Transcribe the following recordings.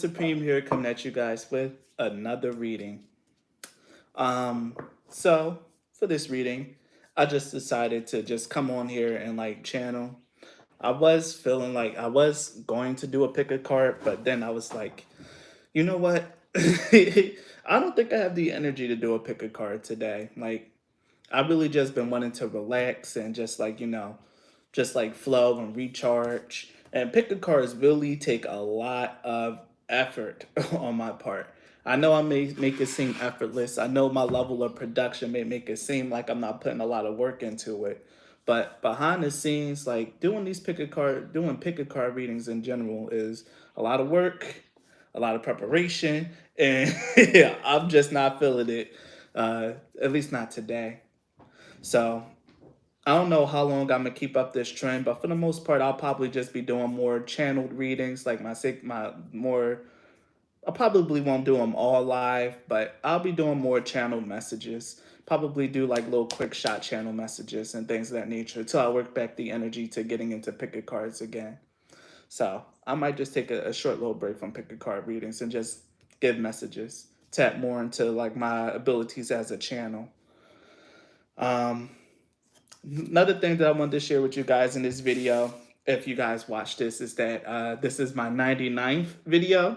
Supreme here coming at you guys with another reading. Um, so for this reading, I just decided to just come on here and like channel. I was feeling like I was going to do a pick a card, but then I was like, you know what? I don't think I have the energy to do a pick a card today. Like I really just been wanting to relax and just like, just like flow and recharge. And pick a cards really take a lot of effort on my part. I know I may make it seem effortless. I know my level of production may make it seem like I'm not putting a lot of work into it. But behind the scenes, like doing pick a card readings in general is a lot of work, a lot of preparation, and yeah, I'm just not feeling it. At least not today. So I don't know how long I'm gonna keep up this trend, but for the most part, I'll probably just be doing more channeled readings, like my more. I probably won't do them all live, but I'll be doing more channeled messages. Probably do like little quick shot channel messages and things of that nature until I work back the energy to getting into pick a cards again. So I might just take a short little break from pick a card readings and just give messages, tap more into like my abilities as a channel. Um, Another thing that I wanted to share with you guys in this video, if you guys watch this, is that this is my 99th video.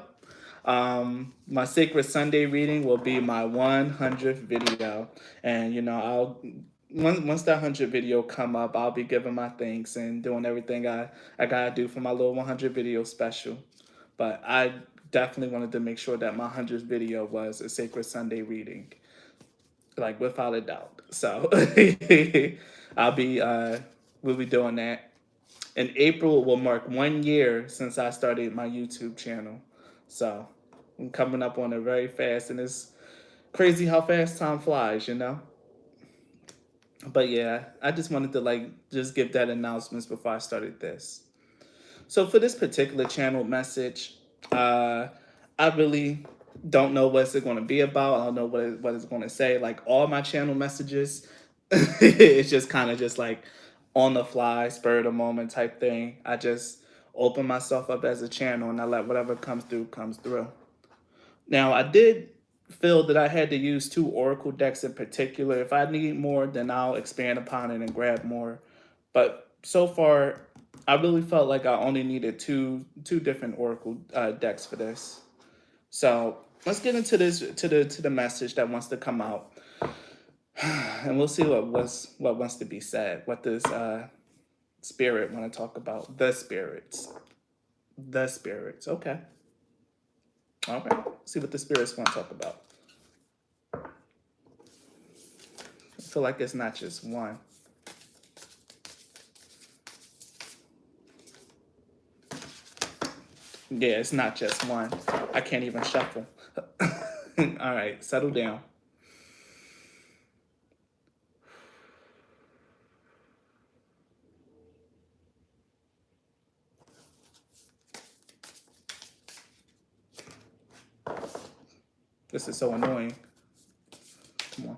My Sacred Sunday reading will be my 100th video. And, once that 100 video come up, I'll be giving my thanks and doing everything I gotta do for my little 100 video special. But I definitely wanted to make sure that my 100th video was a Sacred Sunday reading, like without a doubt. So I'll be we'll be doing that. In April will mark 1 year since I started my YouTube channel. So I'm coming up on it very fast, and it's crazy how fast time flies. But yeah, I just wanted to like just give that announcements before I started this. So for this particular channel message, I really don't know what's it going to be about. I don't know what it's going to say. Like all my channel messages, it's just kind of just like on the fly, spur of the moment type thing. I just open myself up as a channel and I let whatever comes through comes through. Now I did feel that I had to use two oracle decks in particular. If I need more, then I'll expand upon it and grab more. But so far, I really felt like I only needed two different oracle decks for this. So let's get into this to the message that wants to come out, and we'll see what wants to be said. What does spirit want to talk about? The spirits. The spirits. Okay. All right. See what the spirits want to talk about. I feel like it's not just one. Yeah, it's not just one. I can't even shuffle. All right, settle down. This is so annoying. Come on.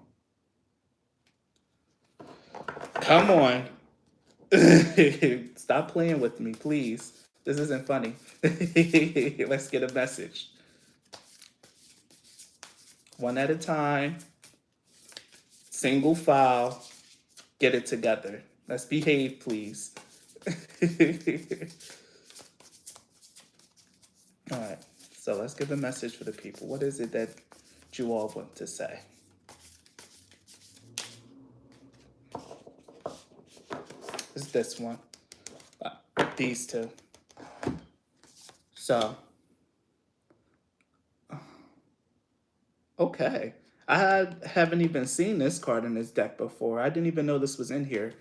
Come on. Stop playing with me, please. This isn't funny. Let's get a message. One at a time. Single file. Get it together. Let's behave, please. All right. So let's give a message for the people. What is it that you all want to say? It's this one. These two. So, okay. Haven't even seen this card in this deck before. I didn't even know this was in here.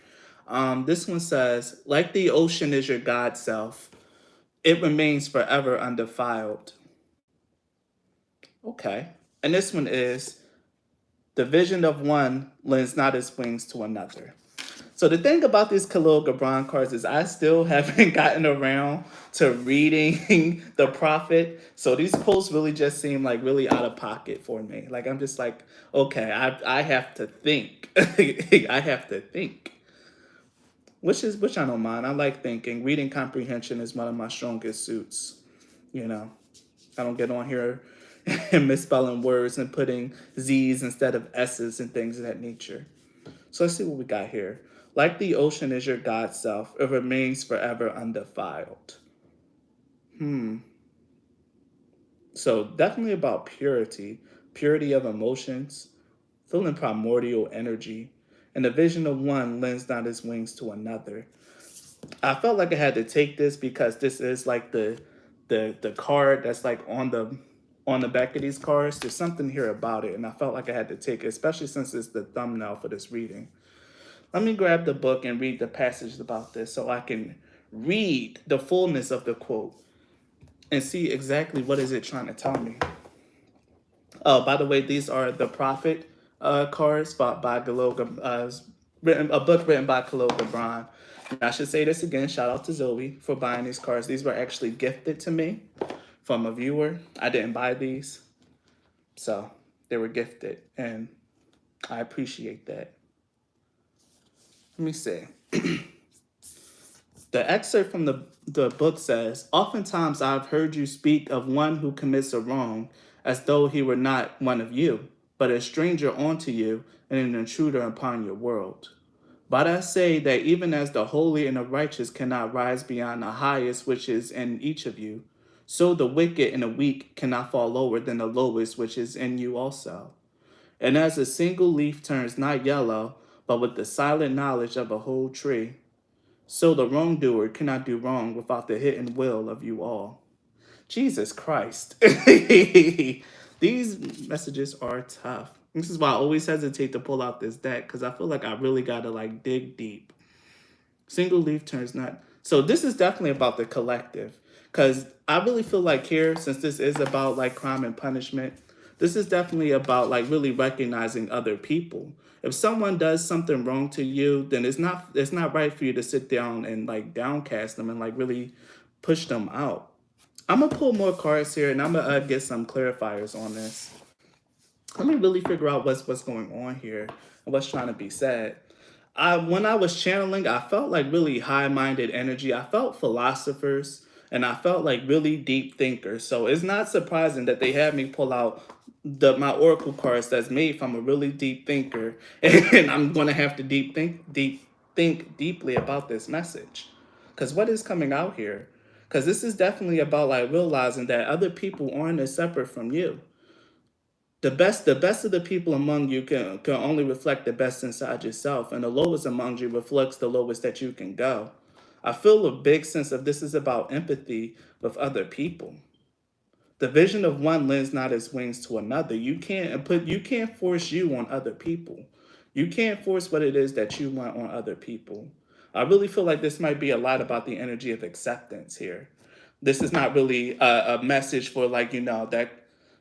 This one says, like the ocean is your God self, it remains forever undefiled. Okay. And this one is, the vision of one lends not its wings to another. So the thing about these Khalil Gibran cards is I still haven't gotten around to reading the Prophet. So these pulls really just seem like really out of pocket for me. Like I'm just like, okay, I have to think. I have to think. Which I don't mind. I like thinking. Reading comprehension is one of my strongest suits, you know. I don't get on here and misspelling words and putting Z's instead of S's and things of that nature. So let's see what we got here. Like the ocean is your God self, it remains forever undefiled. So definitely about purity, purity of emotions, feeling primordial energy, and the vision of one lends not his wings to another. I felt like I had to take this because this is like the card that's like on the back of these cards. There's something here about it, and I felt like I had to take it, especially since it's the thumbnail for this reading. Let me grab the book and read the passage about this so I can read the fullness of the quote and see exactly what is it trying to tell me. Oh, by the way, these are the Prophet cards by Galoga, a book written by Khalil Gibran. And I should say this again. Shout out to Zoe for buying these cards. These were actually gifted to me from a viewer. I didn't buy these, so they were gifted, and I appreciate that. Let me see. The excerpt from the book says, "Oftentimes I've heard you speak of one who commits a wrong as though he were not one of you, but a stranger onto you and an intruder upon your world. But I say that even as the holy and the righteous cannot rise beyond the highest which is in each of you, so the wicked and the weak cannot fall lower than the lowest which is in you also. And as a single leaf turns not yellow, but with the silent knowledge of a whole tree, so the wrongdoer cannot do wrong without the hidden will of you all." Jesus Christ. These messages are tough. This is why I always hesitate to pull out this deck, because I feel like I really got to like dig deep. Single leaf turns not. So this is definitely about the collective, because I really feel like here, since this is about like crime and punishment, this is definitely about like really recognizing other people. If someone does something wrong to you, then it's not right for you to sit down and like downcast them and like really push them out. I'm gonna pull more cards here, and I'm gonna get some clarifiers on this. Let me really figure out what's going on here and what's trying to be said. When I was channeling, I felt like really high-minded energy. I felt philosophers, and I felt like really deep thinkers. So it's not surprising that they had me pull out my oracle cards that's made from a really deep thinker, and I'm gonna have to think deeply about this message, because what is coming out here? Because this is definitely about like realizing that other people aren't as separate from you. The best of the people among you can only reflect the best inside yourself, and the lowest among you reflects the lowest that you can go. I feel a big sense of this is about empathy with other people. The vision of one lends not its wings to another. You can't force you on other people. You can't force what it is that you want on other people. I really feel like this might be a lot about the energy of acceptance here. This is not really a message for like, that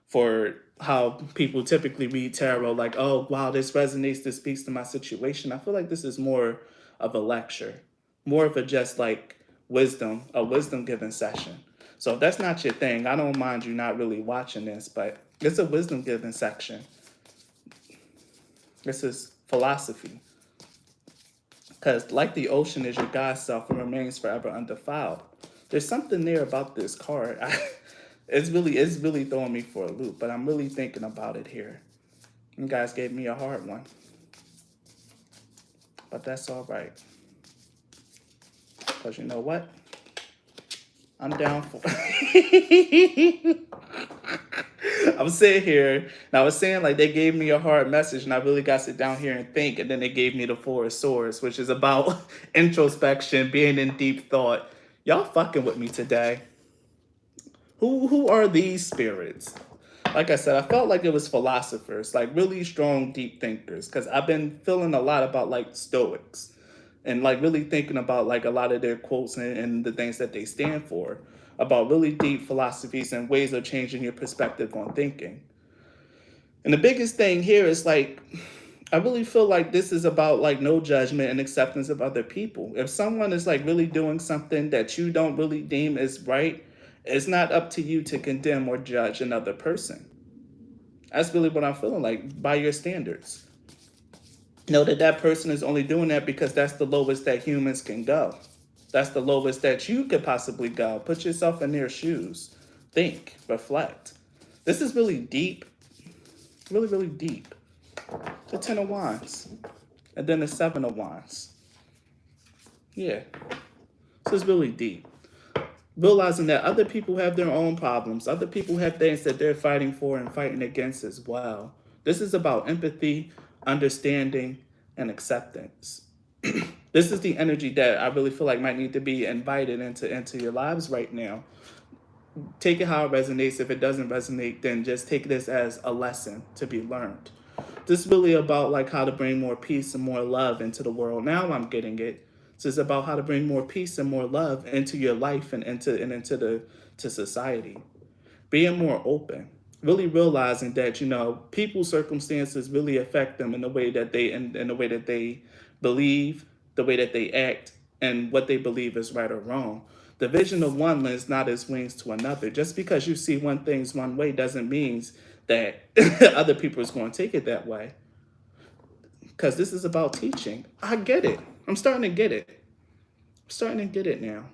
for how people typically read tarot, like, oh wow, this resonates, this speaks to my situation. I feel like this is more of a lecture, more of a just like a wisdom giving session. So if that's not your thing, I don't mind you not really watching this, but it's a wisdom giving section. This is philosophy. Because like the ocean is your God self and remains forever undefiled. There's something there about this card. It's really throwing me for a loop, but I'm really thinking about it here. You guys gave me a hard one, but that's all right. Because you know what? I'm down for I'm sitting here, and I was saying like they gave me a hard message, and I really got to sit down here and think, and then they gave me the Four of Swords, which is about introspection, being in deep thought. Y'all fucking with me today. Who are these spirits? Like I said, I felt like it was philosophers, like really strong, deep thinkers, because I've been feeling a lot about like Stoics and like really thinking about like a lot of their quotes and the things that they stand for, about really deep philosophies and ways of changing your perspective on thinking. And the biggest thing here is like, I really feel like this is about like no judgment and acceptance of other people. If someone is like really doing something that you don't really deem as right, it's not up to you to condemn or judge another person. That's really what I'm feeling like by your standards. Know that that person is only doing that because that's the lowest that humans can go. That's the lowest that you could possibly go. Put yourself in their shoes. think, reflect. This is really deep, really, really deep. The Ten of Wands, and then the Seven of Wands. Yeah, this is really deep. Realizing that other people have their own problems, other people have things that they're fighting for and fighting against as well. This is about empathy, understanding, and acceptance. This is the energy that I really feel like might need to be invited into your lives right now. Take it how it resonates. If it doesn't resonate, then just take this as a lesson to be learned. This is really about like how to bring more peace and more love into the world. Now I'm getting it. This is about how to bring more peace and more love into your life and into the to society. Being more open. Really realizing that, people's circumstances really affect them in the way that in the way that they believe, the way that they act, and what they believe is right or wrong. The vision of one lends not as wings to another. Just because you see one thing's one way doesn't mean that other people is going to take it that way. Because this is about teaching. I get it. I'm starting to get it. I'm starting to get it now.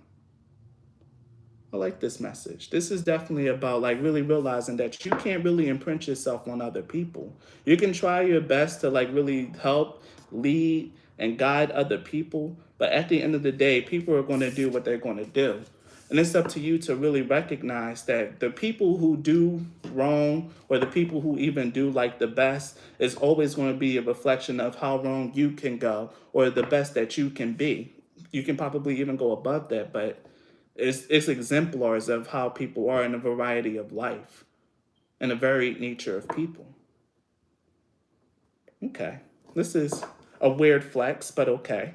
I like this message. This is definitely about like really realizing that you can't really imprint yourself on other people. You can try your best to like really help, lead, and guide other people. But at the end of the day, people are going to do what they're going to do. And it's up to you to really recognize that the people who do wrong or the people who even do like the best is always going to be a reflection of how wrong you can go or the best that you can be. You can probably even go above that, but it's exemplars of how people are in a variety of life and a varied nature of people. Okay, this is a weird flex, but okay.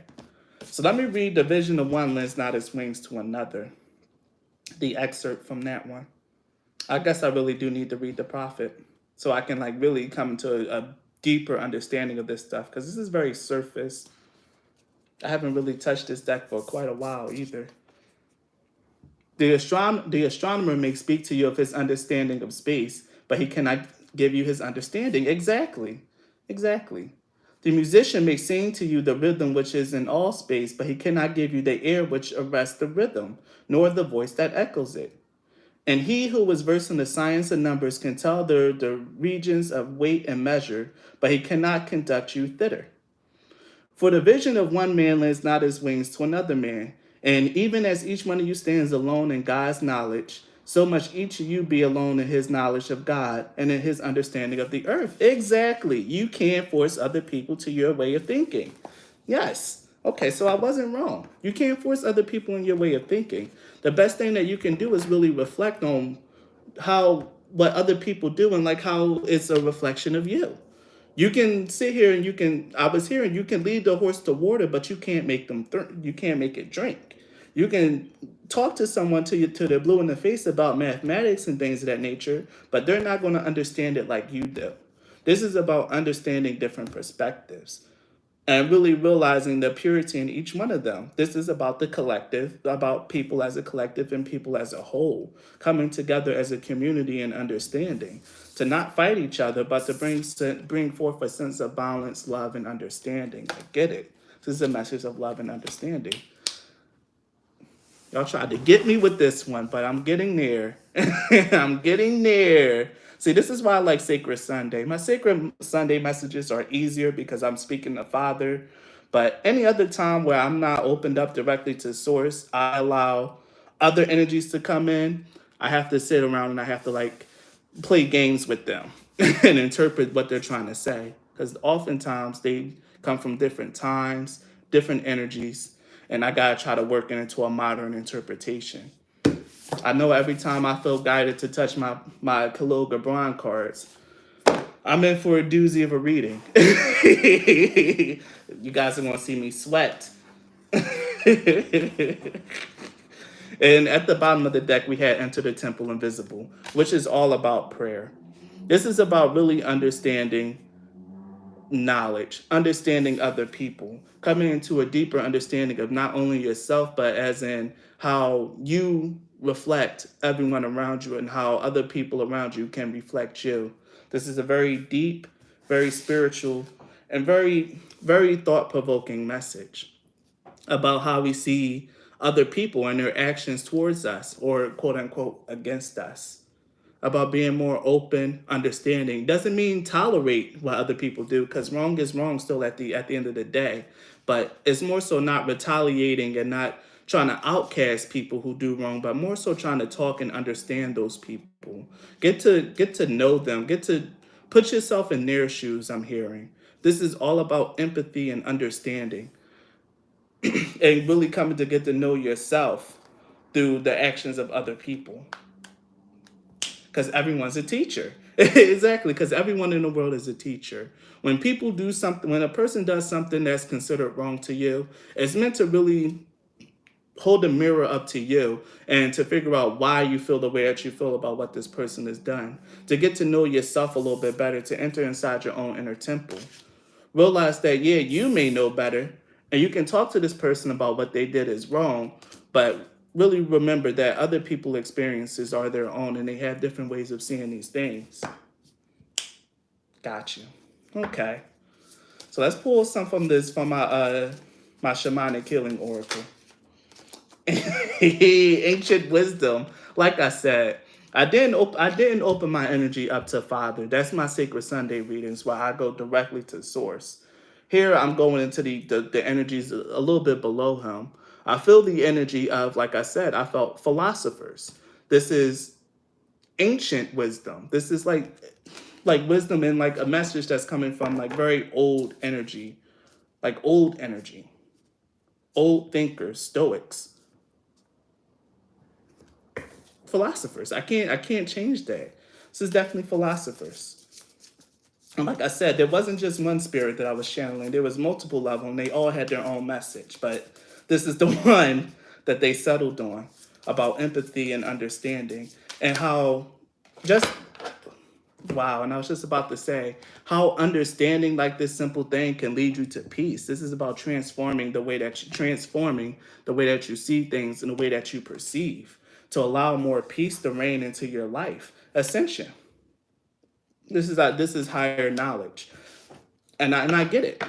So let me read the vision of one lends not its wings to another. The excerpt from that one. I guess I really do need to read the prophet so I can like really come to a deeper understanding of this stuff because this is very surface. I haven't really touched this deck for quite a while either. The astronomer may speak to you of his understanding of space, but he cannot give you his understanding. Exactly. The musician may sing to you the rhythm which is in all space, but he cannot give you the air which arrests the rhythm, nor the voice that echoes it. And he who is versed in the science of numbers can tell the regions of weight and measure, but he cannot conduct you thither. For the vision of one man lends not his wings to another man. And even as each one of you stands alone in God's knowledge, so must each of you be alone in his knowledge of God and in his understanding of the earth. Exactly. You can't force other people to your way of thinking. Yes. Okay, so I wasn't wrong. You can't force other people in your way of thinking. The best thing that you can do is really reflect on what other people do and like how it's a reflection of you. You can sit here and I was hearing you can lead the horse to water, but you can't make you can't make it drink. You can talk to someone to the blue in the face about mathematics and things of that nature, but they're not going to understand it like you do. This is about understanding different perspectives and really realizing the purity in each one of them. This is about the collective, about people as a collective and people as a whole, coming together as a community and understanding, to not fight each other, but to bring forth a sense of balance, love, and understanding. I get it. This is a message of love and understanding. Y'all tried to get me with this one, but I'm getting there. I'm getting there. See, this is why I like Sacred Sunday. My Sacred Sunday messages are easier because I'm speaking to Father. But any other time where I'm not opened up directly to Source, I allow other energies to come in. I have to sit around and I have to like play games with them and interpret what they're trying to say. Because oftentimes they come from different times, different energies, and I gotta try to work it into a modern interpretation. I know every time I feel guided to touch my Khalil Gibran cards, I'm in for a doozy of a reading. You guys are gonna see me sweat. And at the bottom of the deck, we had Enter the Temple Invisible, which is all about prayer. This is about really understanding knowledge, understanding other people, coming into a deeper understanding of not only yourself, but as in how you reflect everyone around you and how other people around you can reflect you. This is a very deep, very spiritual, and very, very thought-provoking message about how we see other people and their actions towards us or quote unquote against us, about being more open, understanding. Doesn't mean tolerate what other people do, because wrong is wrong still at the end of the day. But it's more so not retaliating and not trying to outcast people who do wrong, but more so trying to talk and understand those people. Get to know them. Get to put yourself in their shoes, I'm hearing. This is all about empathy and understanding and really coming to get to know yourself through the actions of other people, because everyone's a teacher. Exactly, because everyone in the world is a teacher. When people do something, when a person does something that's considered wrong to you, it's meant to really hold a mirror up to you and to figure out why you feel the way that you feel about what this person has done, to get to know yourself a little bit better, to enter inside your own inner temple. Realize that, yeah, you may know better and you can talk to this person about what they did is wrong, but really remember that other people's experiences are their own and they have different ways of seeing these things. Got you. Okay. So let's pull some from my shamanic healing oracle. Ancient wisdom. Like I said, I didn't open my energy up to Father. That's my Sacred Sunday readings where I go directly to Source. Here I'm going into the energies a little bit below him. I feel the energy of, like I said, I felt philosophers. This is ancient wisdom. This is like wisdom and like a message that's coming from like very old energy, like old energy, old thinkers, Stoics, philosophers. I can't change that. This is definitely philosophers. And like I said, there wasn't just one spirit that I was channeling. There was multiple levels, and they all had their own message. But this is the one that they settled on, about empathy and understanding, and how just wow. And I was just about to say how understanding like this simple thing can lead you to peace. This is about transforming the way that you see things and the way that you perceive, to allow more peace to reign into your life. Ascension. This is higher knowledge, and I get it,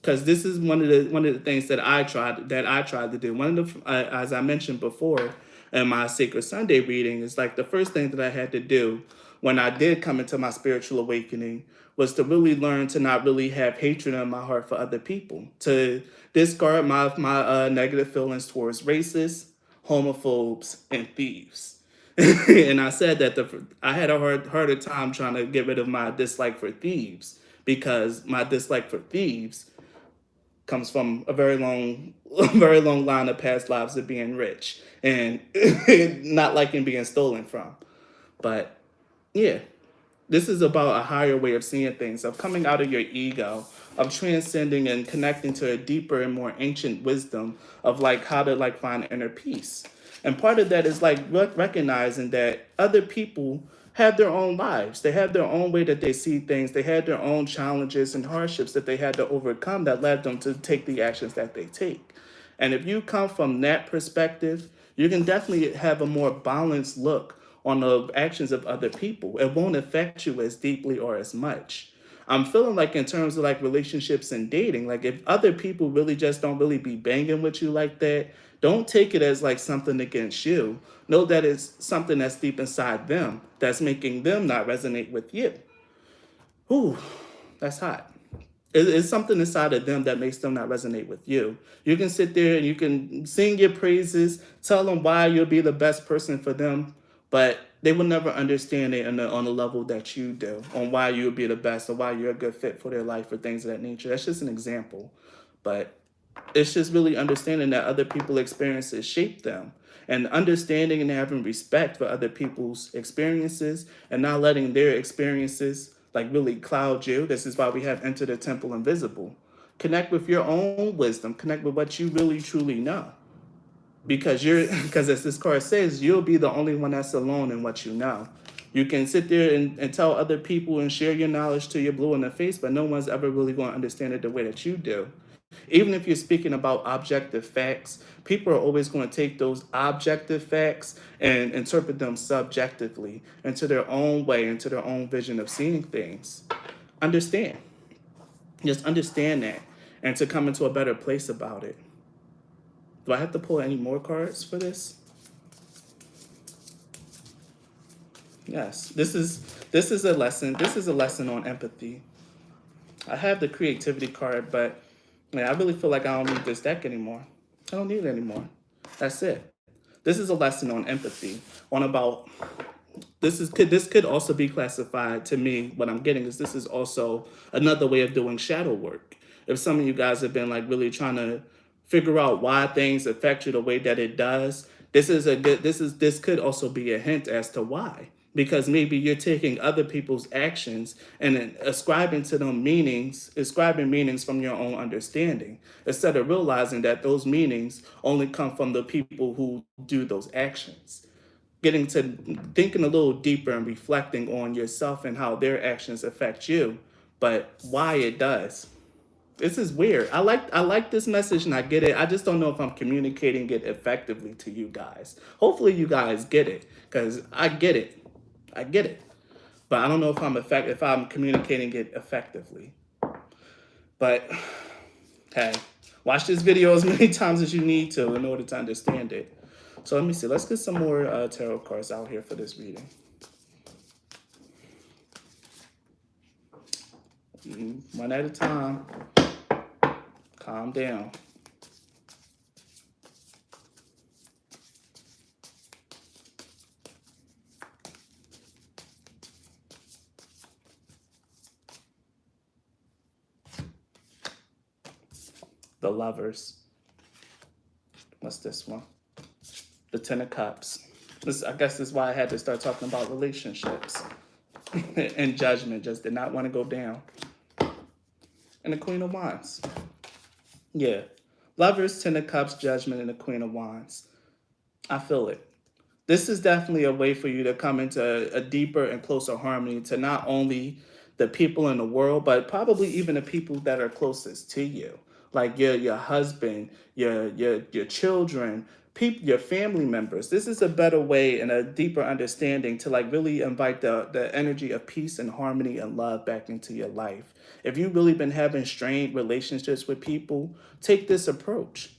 because this is one of the things that I tried to do. One of the as I mentioned before in my Sacred Sunday reading, is like the first thing that I had to do when I did come into my spiritual awakening was to really learn to not really have hatred in my heart for other people, to discard my negative feelings towards racists, homophobes, and thieves. And I said that I had a harder time trying to get rid of my dislike for thieves, because my dislike for thieves comes from a very long, a very long line of past lives of being rich and not liking being stolen from. But yeah, this is about a higher way of seeing things, of coming out of your ego, of transcending and connecting to a deeper and more ancient wisdom of like how to like find inner peace. And part of that is like recognizing that other people have their own lives. They have their own way that they see things. They had their own challenges and hardships that they had to overcome that led them to take the actions that they take. And if you come from that perspective, you can definitely have a more balanced look on the actions of other people. It won't affect you as deeply or as much. I'm feeling like in terms of like relationships and dating, like if other people really just don't really be banging with you like that, don't take it as like something against you. Know that it's something that's deep inside them that's making them not resonate with you. Ooh, that's hot. It's something inside of them that makes them not resonate with you. You can sit there and you can sing your praises, tell them why you'll be the best person for them, but they will never understand it on the level that you do, on why you'll be the best or why you're a good fit for their life or things of that nature. That's just an example. But it's just really understanding that other people's experiences shape them, and understanding and having respect for other people's experiences and not letting their experiences like really cloud you. This is why we have Enter the Temple Invisible. Connect with your own wisdom, connect with what you really truly know, because because as this card says, you'll be the only one that's alone in what you know. You can sit there and tell other people and share your knowledge till you're blue in the face, but no one's ever really going to understand it the way that you do. Even if you're speaking about objective facts, people are always going to take those objective facts and interpret them subjectively into their own way, into their own vision of seeing things. Understand. Just understand that, and to come into a better place about it. Do I have to pull any more cards for this? Yes. This is a lesson. This is a lesson on empathy. I have the creativity card, but man, I really feel like I don't need this deck anymore. I don't need it anymore. That's it. This is a lesson on empathy, on about this could also be classified to me. What I'm getting is this is also another way of doing shadow work. If some of you guys have been like really trying to figure out why things affect you the way that it does, this could also be a hint as to why. Because maybe you're taking other people's actions and then ascribing meanings from your own understanding, instead of realizing that those meanings only come from the people who do those actions. Getting to thinking a little deeper and reflecting on yourself and how their actions affect you, but why it does. This is weird. I like this message and I get it. I just don't know if I'm communicating it effectively to you guys. Hopefully you guys get it, because I get it. I get it. But I don't know if I'm communicating it effectively. But hey, watch this video as many times as you need to in order to understand it. So let me see. Let's get some more tarot cards out here for this reading. One at a time. Calm down. The Lovers. What's this one? The Ten of Cups. I guess this is why I had to start talking about relationships. And judgment just did not want to go down. And the Queen of Wands. Yeah. Lovers, Ten of Cups, Judgment, and the Queen of Wands. I feel it. This is definitely a way for you to come into a deeper and closer harmony to not only the people in the world, but probably even the people that are closest to you, like your husband, your children, people, your family members. This is a better way and a deeper understanding to like really invite the energy of peace and harmony and love back into your life. If you've really been having strained relationships with people, take this approach.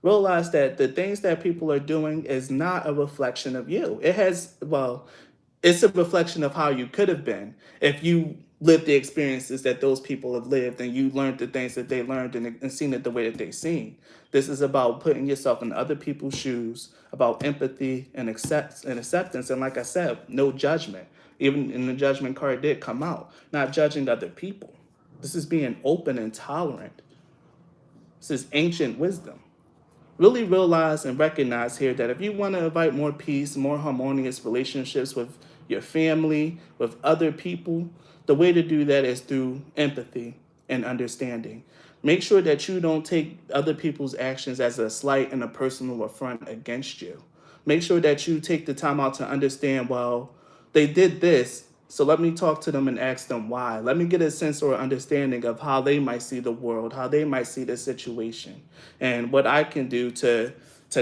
Realize that the things that people are doing is not a reflection of you. It's a reflection of how you could have been if you lived the experiences that those people have lived and you learned the things that they learned and seen it the way that they seen. This is about putting yourself in other people's shoes, about empathy and acceptance. And like I said, no judgment. Even in the judgment card did come out, not judging other people. This is being open and tolerant. This is ancient wisdom. Really realize and recognize here that if you want to invite more peace, more harmonious relationships with your family, with other people, the way to do that is through empathy and understanding. Make sure that you don't take other people's actions as a slight and a personal affront against you. Make sure that you take the time out to understand, well, they did this, so let me talk to them and ask them why. Let me get a sense or understanding of how they might see the world, how they might see the situation, and what I can do to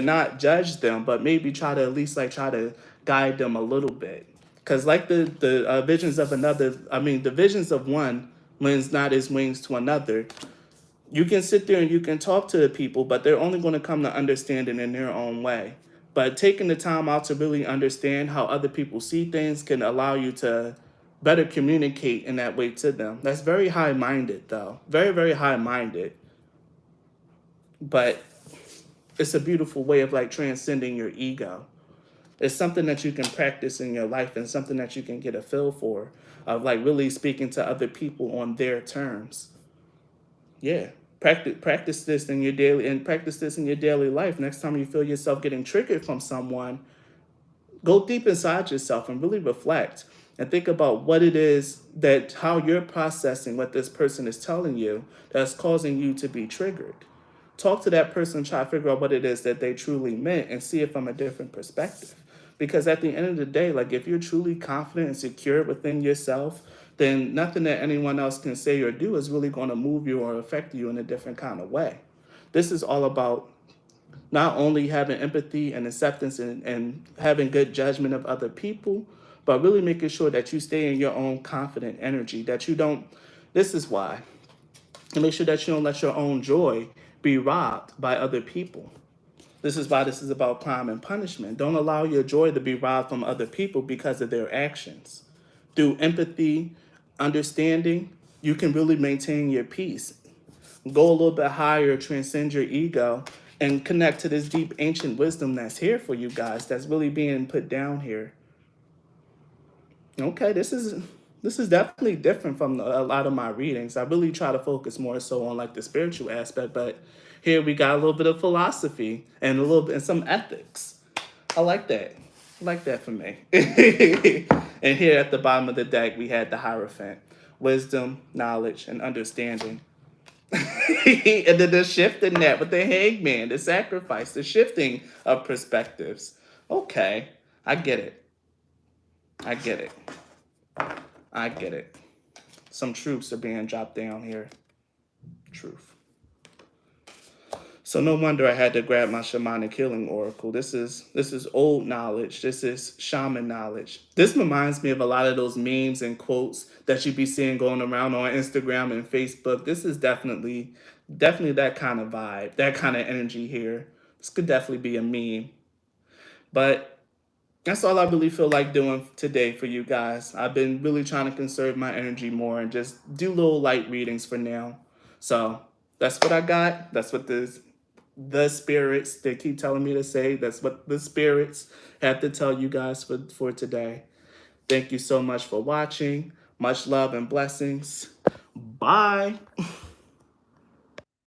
not judge them, but maybe try to at least like try to guide them a little bit. Because like the visions of another, I mean the visions of one lends not his wings to another. You can sit there and you can talk to the people, but they're only going to come to understand it in their own way. But taking the time out to really understand how other people see things can allow you to better communicate in that way to them. That's very high minded, though. Very, very high minded. But it's a beautiful way of like transcending your ego. It's something that you can practice in your life and something that you can get a feel for, of like really speaking to other people on their terms. Yeah. Practice this in your daily life. Next time you feel yourself getting triggered from someone, go deep inside yourself and really reflect and think about what it is that how you're processing what this person is telling you that's causing you to be triggered. Talk to that person, try to figure out what it is that they truly meant and see it from a different perspective. Because at the end of the day, like if you're truly confident and secure within yourself, then nothing that anyone else can say or do is really going to move you or affect you in a different kind of way. This is all about not only having empathy and acceptance and having good judgment of other people, but really making sure that you stay in your own confident energy, that you don't, this is why, and make sure that you don't let your own joy be robbed by other people. This is why this is about crime and punishment. Don't allow your joy to be robbed from other people because of their actions. Through empathy, understanding, you can really maintain your peace. Go a little bit higher, transcend your ego, and connect to this deep ancient wisdom that's here for you guys, that's really being put down here. Okay, this is definitely different from a lot of my readings. I really try to focus more so on like the spiritual aspect, but here we got a little bit of philosophy and a little bit and some ethics. I like that. I like that for me. And here at the bottom of the deck, we had the Hierophant, wisdom, knowledge, and understanding. And then the shift in that with the hangman, the sacrifice, the shifting of perspectives. Okay, I get it. I get it. I get it. Some truths are being dropped down here. Truth. So no wonder I had to grab my shamanic healing oracle. This is old knowledge. This is shaman knowledge. This reminds me of a lot of those memes and quotes that you be seeing going around on Instagram and Facebook. This is definitely that kind of vibe, that kind of energy here. This could definitely be a meme. But that's all I really feel like doing today for you guys. I've been really trying to conserve my energy more and just do little light readings for now. So that's what I got. That's what the spirits they keep telling me to say. That's what the spirits have to tell you guys for today. Thank you so much for watching. Much love and blessings. Bye.